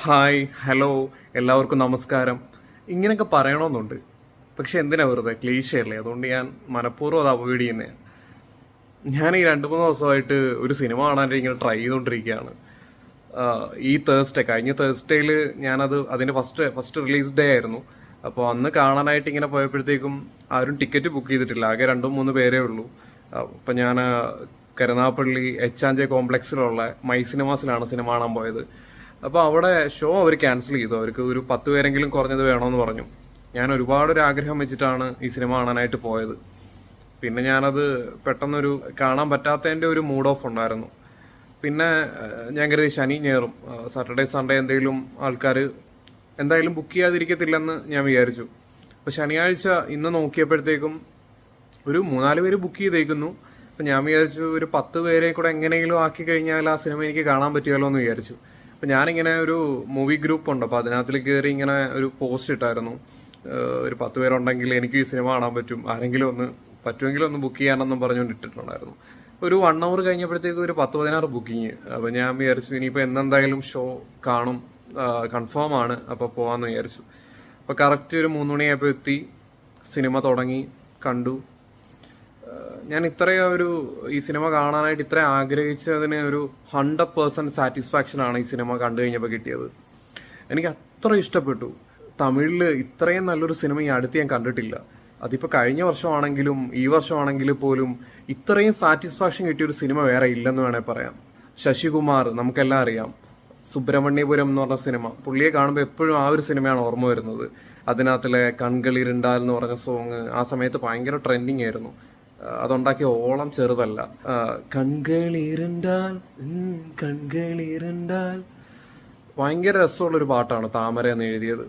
Hi hello എല്ലാവർക്കും നമസ്കാരം. ഇങ്ങനെയൊക്കെ പറയണമെന്നുണ്ട്, പക്ഷെ എന്തിനാ വെറുതെ ക്ലീശയല്ലേ, അതുകൊണ്ട് ഞാൻ മനഃപൂർവ്വം അത് അവോയ്ഡ് ചെയ്യുന്നതാണ്. ഞാൻ ഈ 2-3 ദിവസമായിട്ട് ഒരു സിനിമ കാണാനായിട്ട് ഇങ്ങനെ ട്രൈ ചെയ്തുകൊണ്ടിരിക്കുകയാണ്. ഈ കഴിഞ്ഞ തേഴ്സ്ഡേയിൽ അതിൻ്റെ ഫസ്റ്റ് റിലീസ് ഡേ ആയിരുന്നു. അപ്പോൾ അന്ന് കാണാനായിട്ട് ഇങ്ങനെ പോയപ്പോഴത്തേക്കും ആരും ടിക്കറ്റ് ബുക്ക് ചെയ്തിട്ടില്ല, ആകെ 2-3 പേരേ ഉള്ളൂ. അപ്പം ഞാൻ കരുനാഗപ്പള്ളി എച്ച്.ആൻഡ്.ജെ കോംപ്ലക്സിലുള്ള മൈ സിനിമാസിലാണ് സിനിമ കാണാൻ പോയത്. അപ്പോൾ അവിടെ ഷോ അവർ ക്യാൻസൽ ചെയ്തു. അവർക്ക് ഒരു 10 പേരെങ്കിലും കുറഞ്ഞത് വേണമെന്ന് പറഞ്ഞു. ഞാൻ ഒരുപാട് ഒരു ആഗ്രഹം വെച്ചിട്ടാണ് ഈ സിനിമ കാണാനായിട്ട് പോയത്. പിന്നെ ഞാനത് പെട്ടെന്നൊരു കാണാൻ പറ്റാത്തതിൻ്റെ ഒരു മൂഡ് ഓഫ് ഉണ്ടായിരുന്നു. പിന്നെ ഞാൻ കരുതി ശനി ഞായറും സാറ്റർഡേ സൺഡേ എന്തെങ്കിലും ആൾക്കാർ എന്തായാലും ബുക്ക് ചെയ്യാതിരിക്കത്തില്ലെന്ന് ഞാൻ വിചാരിച്ചു. അപ്പോൾ ശനിയാഴ്ച ഇന്ന് നോക്കിയപ്പോഴത്തേക്കും ഒരു 3-4 പേര് ബുക്ക് ചെയ്തേക്കുന്നു. അപ്പം ഞാൻ വിചാരിച്ചു ഒരു 10 പേരെ കൂടെ എങ്ങനെയെങ്കിലും ആക്കി കഴിഞ്ഞാൽ ആ സിനിമ എനിക്ക് കാണാൻ പറ്റുമല്ലോ എന്ന് വിചാരിച്ചു. അപ്പം ഞാനിങ്ങനെ ഒരു മൂവി ഗ്രൂപ്പ് ഉണ്ട്, അപ്പോൾ അതിനകത്തിൽ കയറി ഇങ്ങനെ ഒരു പോസ്റ്റ് ഇട്ടായിരുന്നു, ഒരു 10 പേരുണ്ടെങ്കിൽ എനിക്ക് ഈ സിനിമ കാണാൻ പറ്റും, ആരെങ്കിലും പറ്റുമെങ്കിലും ഒന്ന് ബുക്ക് ചെയ്യാനെന്നും പറഞ്ഞുകൊണ്ട് ഇട്ടിട്ടുണ്ടായിരുന്നു. ഒരു 1 hour കഴിഞ്ഞപ്പോഴത്തേക്ക് ഒരു 10-16 ബുക്കിങ്. അപ്പോൾ ഞാൻ വിചാരിച്ചു ഇനിയിപ്പോൾ എന്നെന്തായാലും ഷോ കാണും, കൺഫേം ആണ്, അപ്പോൾ പോകാമെന്ന് വിചാരിച്ചു. അപ്പോൾ കറക്റ്റ് ഒരു 3 മണിയായപ്പോൾ എത്തി, സിനിമ തുടങ്ങി, കണ്ടു. ഞാൻ ഈ സിനിമ കാണാനായിട്ട് ഇത്ര ആഗ്രഹിച്ചതിന് ഒരു 100% സാറ്റിസ്ഫാക്ഷൻ ആണ് ഈ സിനിമ കണ്ടു കഴിഞ്ഞപ്പോൾ കിട്ടിയത്. എനിക്ക് അത്ര ഇഷ്ടപ്പെട്ടു. തമിഴിൽ ഇത്രയും നല്ലൊരു സിനിമ ഈ അടുത്ത് ഞാൻ കണ്ടിട്ടില്ല. അതിപ്പോൾ കഴിഞ്ഞ വർഷമാണെങ്കിലും ഈ വർഷമാണെങ്കിലും പോലും ഇത്രയും സാറ്റിസ്ഫാക്ഷൻ കിട്ടിയൊരു സിനിമ വേറെ ഇല്ലെന്ന് വേണേൽ പറയാം. ശശികുമാർ നമുക്കെല്ലാം അറിയാം. സുബ്രഹ്മണ്യപുരം എന്ന് പറഞ്ഞ സിനിമ, പുള്ളിയെ കാണുമ്പോൾ എപ്പോഴും ആ ഒരു സിനിമയാണ് ഓർമ്മ വരുന്നത്. അതിനകത്തിലെ കൺകളിരുണ്ടാൽ എന്ന് പറഞ്ഞ സോങ് ആ സമയത്ത് ഭയങ്കര ട്രെൻഡിങ് ആയിരുന്നു. അതുണ്ടാക്കിയ ഓളം ചെറുതല്ല. കൺകളിരുണ്ടാൽ കൺകളിരുണ്ടാൽ ഭയങ്കര രസമുള്ളൊരു പാട്ടാണ് താമര എന്ന് എഴുതിയത്.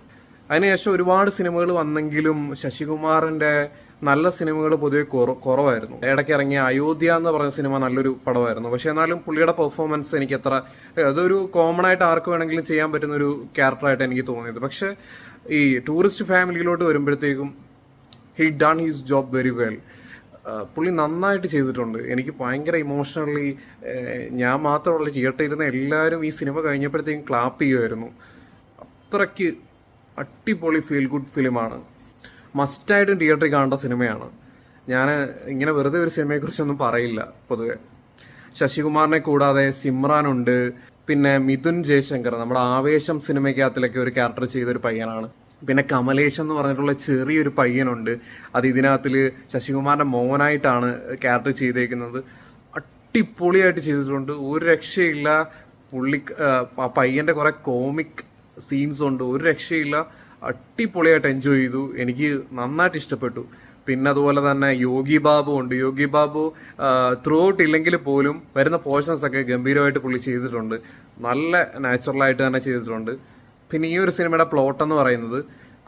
അതിനുശേഷം ഒരുപാട് സിനിമകൾ വന്നെങ്കിലും ശശികുമാറിന്റെ നല്ല സിനിമകൾ പൊതുവെ കുറവായിരുന്നു. ഇടയ്ക്ക് ഇറങ്ങിയ അയോധ്യ എന്ന് പറഞ്ഞ സിനിമ നല്ലൊരു പടമായിരുന്നു. പക്ഷെ എന്നാലും പുള്ളിയുടെ പെർഫോമൻസ് എനിക്ക് അതൊരു കോമൺ ആയിട്ട് ആർക്ക് വേണമെങ്കിലും ചെയ്യാൻ പറ്റുന്ന ഒരു ക്യാരക്ടറായിട്ട് എനിക്ക് തോന്നിയത്. പക്ഷെ ഈ ടൂറിസ്റ്റ് ഫാമിലിയിലോട്ട് വരുമ്പോഴത്തേക്കും he done his job very well. പുള്ളി നന്നായിട്ട് ചെയ്തിട്ടുണ്ട്. എനിക്ക് ഭയങ്കര ഇമോഷണലി, ഞാൻ മാത്രമല്ല തിയേറ്ററിൽ ഇരുന്ന എല്ലാവരും ഈ സിനിമ കഴിഞ്ഞപ്പോഴത്തേക്കും ക്ലാപ്പ് ചെയ്യുമായിരുന്നു. അത്രയ്ക്ക് അടിപൊളി ഫീൽ ഗുഡ് ഫിലിമാണ്. മസ്റ്റായിട്ടും തിയേറ്ററിൽ കാണേണ്ട സിനിമയാണ്. ഞാൻ ഇങ്ങനെ വെറുതെ ഒരു സിനിമയെക്കുറിച്ചൊന്നും പറയില്ല പൊതുവെ. ശശികുമാറിനെ കൂടാതെ സിമ്രാനുണ്ട്, പിന്നെ മിഥുൻ ജയശങ്കർ നമ്മുടെ ആവേശം സിനിമയ്ക്കകത്തിലൊക്കെ ഒരു ക്യാരക്ടർ ചെയ്തൊരു പയ്യനാണ്. പിന്നെ കമലേഷ് എന്ന് പറഞ്ഞിട്ടുള്ള ചെറിയൊരു പയ്യനുണ്ട്. അത് ഇതിനകത്തിൽ ശശികുമാറിന്റെ മോനായിട്ടാണ് ക്യാരക്ടർ ചെയ്തേക്കുന്നത്. അടിപൊളിയായിട്ട് ചെയ്തിട്ടുണ്ട്, ഒരു രക്ഷയില്ല. ആ പയ്യന്റെ കുറെ കോമിക് സീൻസ് ഉണ്ട്, ഒരു രക്ഷയില്ല. അടിപൊളിയായിട്ട് എൻജോയ് ചെയ്തു, എനിക്ക് നന്നായിട്ട് ഇഷ്ടപ്പെട്ടു. പിന്നെ അതുപോലെ തന്നെ യോഗി ബാബു ഉണ്ട്. യോഗി ബാബു ത്രൂ ഔട്ട് ഇല്ലെങ്കിൽ പോലും വരുന്ന പോർഷൻസ് ഒക്കെ ഗംഭീരമായിട്ട് പുള്ളി ചെയ്തിട്ടുണ്ട്, നല്ല നാച്ചുറലായിട്ട് തന്നെ ചെയ്തിട്ടുണ്ട്. പിന്നെ ഈ ഒരു സിനിമയുടെ പ്ലോട്ട് എന്ന് പറയുന്നത്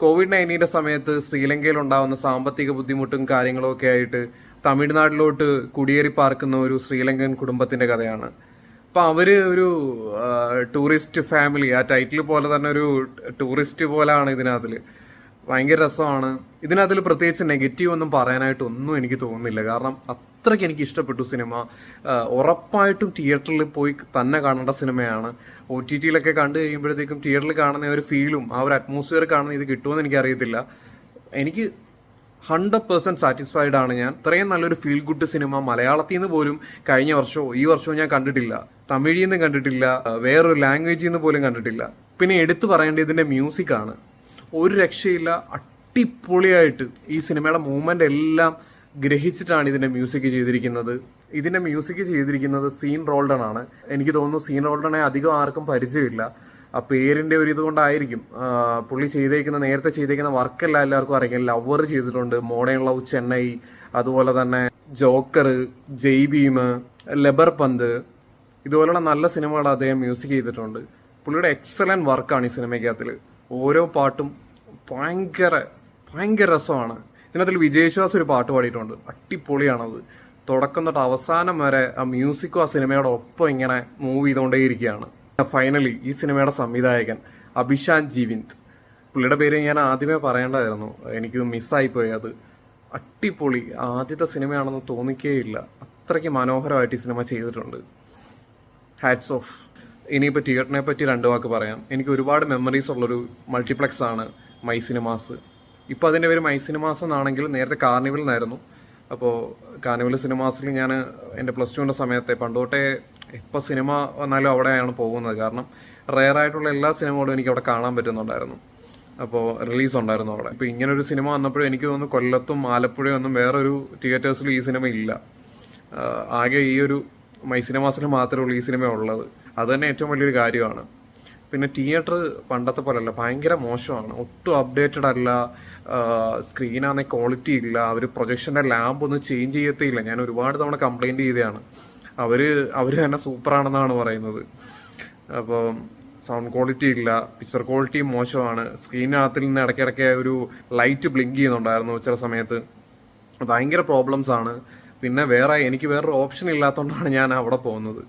COVID-19 സമയത്ത് ശ്രീലങ്കയിൽ ഉണ്ടാകുന്ന സാമ്പത്തിക ബുദ്ധിമുട്ടും കാര്യങ്ങളും ഒക്കെ ആയിട്ട് തമിഴ്നാട്ടിലോട്ട് കുടിയേറി പാർക്കുന്ന ഒരു ശ്രീലങ്കൻ കുടുംബത്തിന്റെ കഥയാണ്. അപ്പം അവര് ഒരു ടൂറിസ്റ്റ് ഫാമിലി, ആ ടൈറ്റിൽ പോലെ തന്നെ ഒരു ടൂറിസ്റ്റ് പോലെയാണ് ഇതിനകത്തിൽ. ഭയങ്കര രസമാണ്. ഇതിനകത്തിൽ പ്രത്യേകിച്ച് നെഗറ്റീവ് ഒന്നും പറയാനായിട്ട് ഒന്നും എനിക്ക് തോന്നുന്നില്ല, കാരണം അത്രയ്ക്ക് എനിക്ക് ഇഷ്ടപ്പെട്ടു സിനിമ. ഉറപ്പായിട്ടും തിയേറ്ററിൽ പോയി തന്നെ കാണേണ്ട സിനിമയാണ്. OTT-യിലൊക്കെ കണ്ടു കഴിയുമ്പോഴത്തേക്കും തിയേറ്ററിൽ കാണുന്ന ഒരു ഫീലും ആ ഒരു അറ്റ്മോസ്ഫിയർ കാണുന്ന ഇത് കിട്ടുമെന്ന് എനിക്കറിയത്തില്ല. എനിക്ക് 100% സാറ്റിസ്ഫൈഡ് ആണ് ഞാൻ. ഇത്രയും നല്ലൊരു ഫീൽ ഗുഡ് സിനിമ മലയാളത്തിൽ നിന്ന് പോലും കഴിഞ്ഞ വർഷമോ ഈ വർഷവും ഞാൻ കണ്ടിട്ടില്ല. തമിഴിൽ നിന്ന് കണ്ടിട്ടില്ല, വേറൊരു ലാംഗ്വേജിൽ നിന്ന് പോലും കണ്ടിട്ടില്ല. പിന്നെ എടുത്തു പറയേണ്ടത് ഇതിന്റെ മ്യൂസിക്കാണ്. ഒരു രക്ഷയില്ല, അടിപൊളിയായിട്ട് ഈ സിനിമയുടെ മൂവ്മെന്റ് എല്ലാം ഗ്രഹിച്ചിട്ടാണ് ഇതിന്റെ മ്യൂസിക് ചെയ്തിരിക്കുന്നത്. ഇതിന്റെ മ്യൂസിക് ചെയ്തിരിക്കുന്നത് സീൻ റോൾഡൺ ആണ്. എനിക്ക് തോന്നുന്നു സീൻ റോൾഡണെ അധികം ആർക്കും പരിചയമില്ല. ആ പേരിന്റെ ഒരു ഇതുകൊണ്ടായിരിക്കും. പുള്ളി നേരത്തെ ചെയ്തേക്കുന്ന വർക്കെല്ലാം എല്ലാവർക്കും അറിയാം. ലവർ ചെയ്തിട്ടുണ്ട്, മോഡേൺ ലവ് ചെന്നൈ, അതുപോലെ തന്നെ ജോക്കർ, ജയ് ഭീം, ലെബർ പന്ത്, ഇതുപോലുള്ള നല്ല സിനിമകൾ അദ്ദേഹം മ്യൂസിക് ചെയ്തിട്ടുണ്ട്. പുള്ളിയുടെ എക്സലന്റ് വർക്കാണ് ഈ സിനിമയ്ക്കകത്തിൽ. ഓരോ പാട്ടും ഭയങ്കര ഭയങ്കര രസമാണ്. ഇതിനകത്തിൽ വിജയശ്വാസ് ഒരു പാട്ട് പാടിയിട്ടുണ്ട്, അടിപൊളിയാണത്. തുടക്കം തൊട്ട് അവസാനം വരെ ആ മ്യൂസിക്കും ആ സിനിമയുടെ ഒപ്പം ഇങ്ങനെ മൂവ് ചെയ്തുകൊണ്ടേയിരിക്കുകയാണ്. ഫൈനലി ഈ സിനിമയുടെ സംവിധായകൻ അഭിഷാൻ ജീവിന്ദ്, പുള്ളിയുടെ പേര് ഞാൻ ആദ്യമേ പറയേണ്ടതായിരുന്നു, എനിക്ക് മിസ്സായിപ്പോയി അത്. അടിപൊളി, ആദ്യത്തെ സിനിമയാണെന്ന് തോന്നിക്കേയില്ല, അത്രയ്ക്ക് മനോഹരമായിട്ട് ഈ സിനിമ ചെയ്തിട്ടുണ്ട്. Hats off. ഇനിയിപ്പോൾ തിയേറ്ററിനെ പറ്റി 2 വാക്ക് പറയാം. എനിക്ക് ഒരുപാട് മെമ്മറീസ് ഉള്ളൊരു മൾട്ടിപ്ലക്സ് ആണ് മൈ സിനിമാസ്. ഇപ്പോൾ അതിൻ്റെ പേര് മൈ സിനിമാസ് എന്നാണെങ്കിൽ നേരത്തെ കാർണിവൽ എന്നായിരുന്നു. അപ്പോൾ കാർണിവൽ സിനിമാസിൽ ഞാൻ എൻ്റെ +2ൻ്റെ സമയത്തെ പണ്ട് തൊട്ടേ എപ്പോൾ സിനിമ വന്നാലും അവിടെയാണ് പോകുന്നത്. കാരണം റെയർ ആയിട്ടുള്ള എല്ലാ സിനിമകളും എനിക്ക് അവിടെ കാണാൻ പറ്റുന്നുണ്ടായിരുന്നു. അപ്പോൾ റിലീസ് ഉണ്ടായിരുന്നു അവിടെ. ഇപ്പോൾ ഇങ്ങനൊരു സിനിമ വന്നപ്പോഴും എനിക്ക് തോന്നുന്നു കൊല്ലത്തും ആലപ്പുഴയും ഒന്നും വേറൊരു തിയേറ്റേഴ്സിലും ഈ സിനിമ ഇല്ല. ആകെ ഈ ഒരു മൈ സിനിമാസിൽ മാത്രമേ ഉള്ളൂ ഈ സിനിമ ഉള്ളത്. അത് തന്നെ ഏറ്റവും വലിയൊരു കാര്യമാണ്. പിന്നെ തിയേറ്റർ പണ്ടത്തെ പോലെയല്ല, ഭയങ്കര മോശമാണ്, ഒട്ടും അപ്ഡേറ്റഡ് അല്ല. സ്ക്രീനാണെങ്കിൽ ക്വാളിറ്റി ഇല്ല. അവർ പ്രൊജക്ഷൻ്റെ ലാമ്പ് ഒന്നും ചേഞ്ച് ചെയ്യത്തില്ല. ഞാൻ ഒരുപാട് തവണ കംപ്ലൈൻറ്റ് ചെയ്തതാണ്. അവർ തന്നെ സൂപ്പറാണെന്നാണ് പറയുന്നത്. അപ്പോൾ സൗണ്ട് ക്വാളിറ്റി ഇല്ല, പിക്ചർ ക്വാളിറ്റി മോശമാണ്. സ്ക്രീനകത്തിൽ നിന്ന് ഇടയ്ക്കിടയ്ക്ക് ഒരു ലൈറ്റ് ബ്ലിങ്ക് ചെയ്യുന്നുണ്ടായിരുന്നു ചില സമയത്ത്. ഭയങ്കര പ്രോബ്ലംസ് ആണ്. പിന്നെ എനിക്ക് വേറൊരു ഓപ്ഷൻ ഇല്ലാത്തതുകൊണ്ടാണ് ഞാൻ അവിടെ പോകുന്നത്.